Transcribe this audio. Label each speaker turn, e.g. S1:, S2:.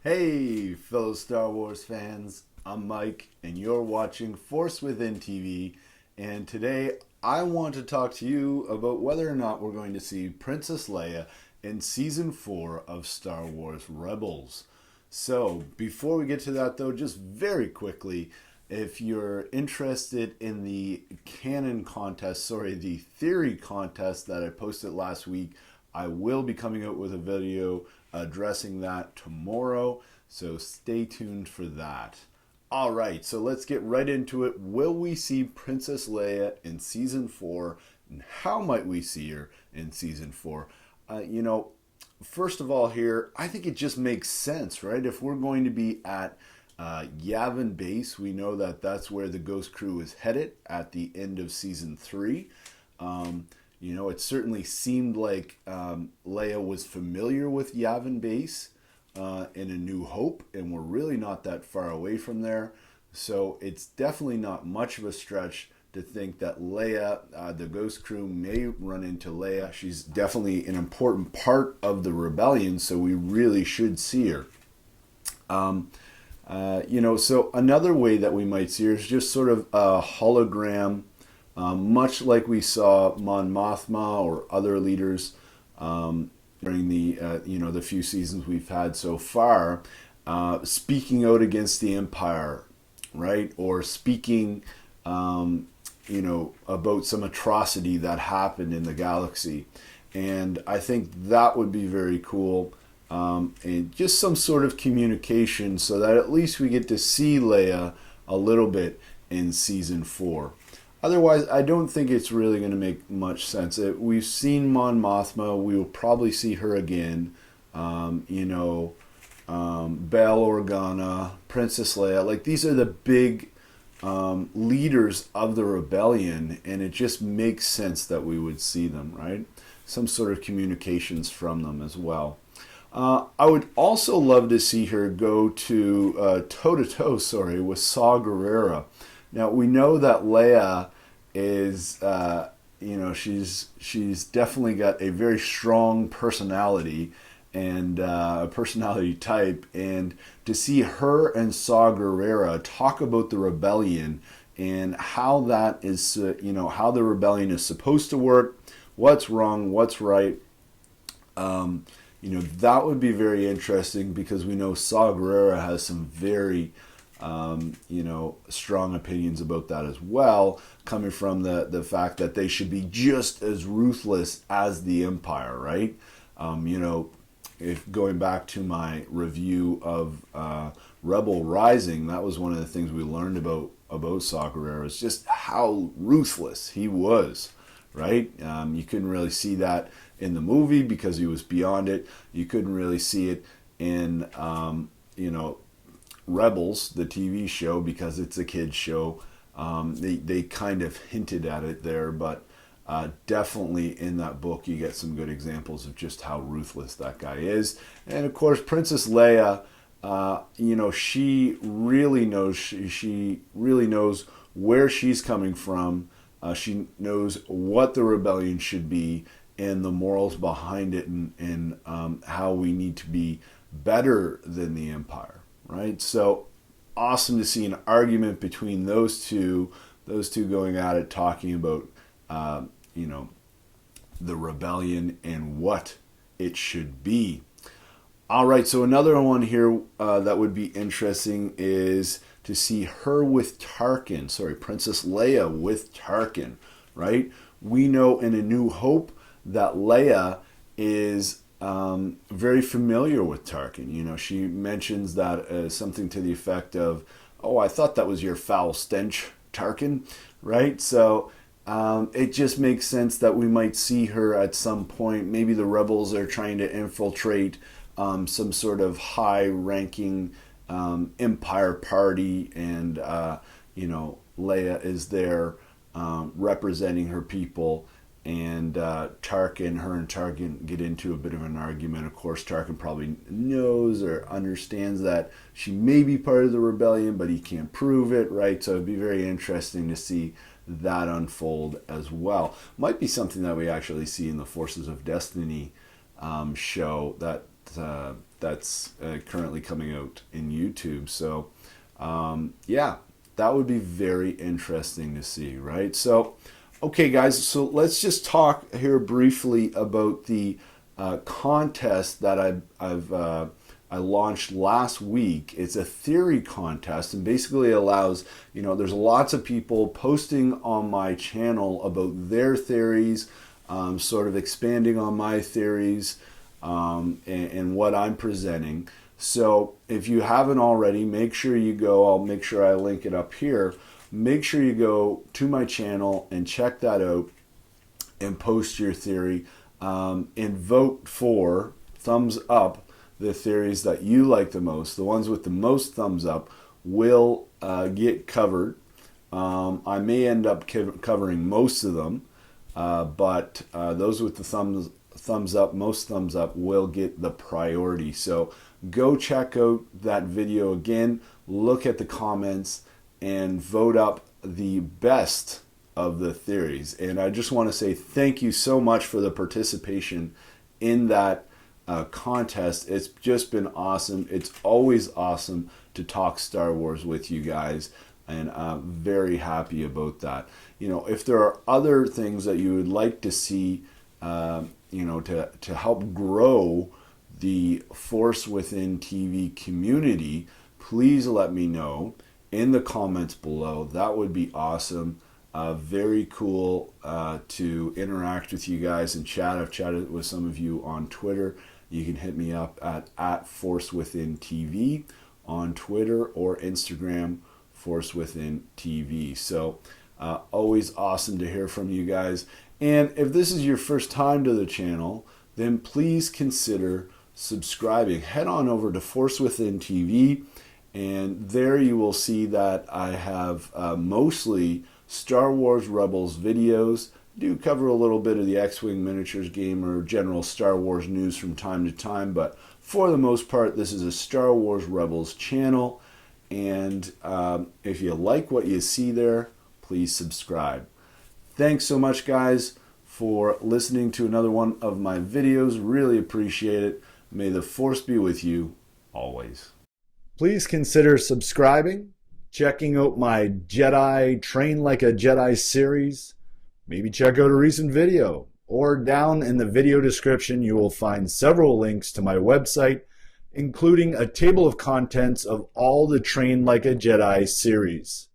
S1: Hey, fellow Star Wars fans, I'm Mike, and you're watching Force Within TV. And today I want to talk to you about whether or not we're going to see Princess Leia in Season 4 of Star Wars Rebels. So, before we get to that, though, just very quickly, if you're interested in the the theory contest that I posted last week, I will be coming out with a video addressing that tomorrow, so stay tuned for that. All right, so let's get right into it. Will we see Princess Leia in Season 4, and how might we see her in Season 4? First of all here, I think it just makes sense, right? If we're going to be at Yavin Base, we know that that's where the Ghost Crew is headed at the end of Season 3. It certainly seemed like Leia was familiar with Yavin Base in A New Hope, and we're really not that far away from there. So it's definitely not much of a stretch to think that Leia, the Ghost Crew, may run into Leia. She's definitely an important part of the rebellion, so we really should see her. So another way that we might see her is just sort of a hologram, much like we saw Mon Mothma or other leaders during the few seasons we've had so far, speaking out against the Empire, right? Or speaking, about some atrocity that happened in the galaxy. And I think that would be very cool. And just some sort of communication so that at least we get to see Leia a little bit in Season 4. Otherwise, I don't think it's really going to make much sense. We've seen Mon Mothma. We will probably see her again. Bail Organa, Princess Leia. Like, these are the big leaders of the rebellion, and it just makes sense that we would see them, right? Some sort of communications from them as well. I would also love to see her go to toe-to-toe, with Saw Gerrera. Now, we know that Leia is, she's definitely got a very strong personality and a personality type. And to see her and Saw Gerrera talk about the rebellion and how that is, how the rebellion is supposed to work, what's wrong, what's right, that would be very interesting because we know Saw Gerrera has some very strong opinions about that as well, coming from the fact that they should be just as ruthless as the Empire, right? If going back to my review of Rebel Rising, that was one of the things we learned about Saw Gerrera, is just how ruthless he was, right? You couldn't really see that in the movie because he was beyond it. You couldn't really see it in, Rebels, the TV show, because it's a kid's show. They kind of hinted at it there, but definitely in that book you get some good examples of just how ruthless that guy is. And of course, Princess Leia, she really knows she really knows where she's coming from. She knows what the rebellion should be and the morals behind it, and how we need to be better than the Empire. Right, so awesome to see an argument between those two going at it, talking about the rebellion and what it should be. All right, so another one here that would be interesting is to see her with Tarkin. Princess Leia with Tarkin. Right, we know in A New Hope that Leia is very familiar with Tarkin. She mentions that something to the effect of, "Oh, I thought that was your foul stench, Tarkin," right? So it just makes sense that we might see her at some point. Maybe the rebels are trying to infiltrate some sort of high-ranking Empire party, and Leia is there representing her people. And her and Tarkin get into a bit of an argument. Of course, Tarkin probably knows or understands that she may be part of the rebellion, but he can't prove it, right? So it'd be very interesting to see that unfold as well. Might be something that we actually see in the Forces of Destiny show, that that's currently coming out in YouTube. So yeah, that would be very interesting to see, right? So okay guys, so let's just talk here briefly about the contest that I launched last week. It's a theory contest, and basically allows, there's lots of people posting on my channel about their theories, sort of expanding on my theories, and what I'm presenting. So if you haven't already, make sure you go. I'll make sure I link it up here. Make sure you go to my channel and check that out and post your theory, and vote for, thumbs up, the theories that you like the most. The ones with the most thumbs up will get covered. I may end up covering most of them, but those with the thumbs up, most thumbs up, will get the priority. So go check out that video again, look at the comments, and vote up the best of the theories. And I just want to say thank you so much for the participation in that contest. It's just been awesome. It's always awesome to talk Star Wars with you guys, and I'm very happy about that. If there are other things that you would like to see, to help grow the Force Within TV community, please let me know in the comments below. That would be awesome. Very cool to interact with you guys and chat. I've chatted with some of you on Twitter. You can hit me up at Force Within TV on Twitter, or Instagram, Force Within TV. So always awesome to hear from you guys. And if this is your first time to the channel, then please consider subscribing. Head on over to Force Within TV, and there you will see that I have mostly Star Wars Rebels videos. Do cover a little bit of the X-Wing miniatures game or general Star Wars news from time to time, but for the most part, this is a Star Wars Rebels channel. And if you like what you see there, please subscribe. Thanks so much, guys, for listening to another one of my videos. Really appreciate it. May the Force be with you always. Please consider subscribing, checking out my Jedi Train Like a Jedi series. Maybe check out a recent video, or down in the video description you will find several links to my website, including a table of contents of all the Train Like a Jedi series.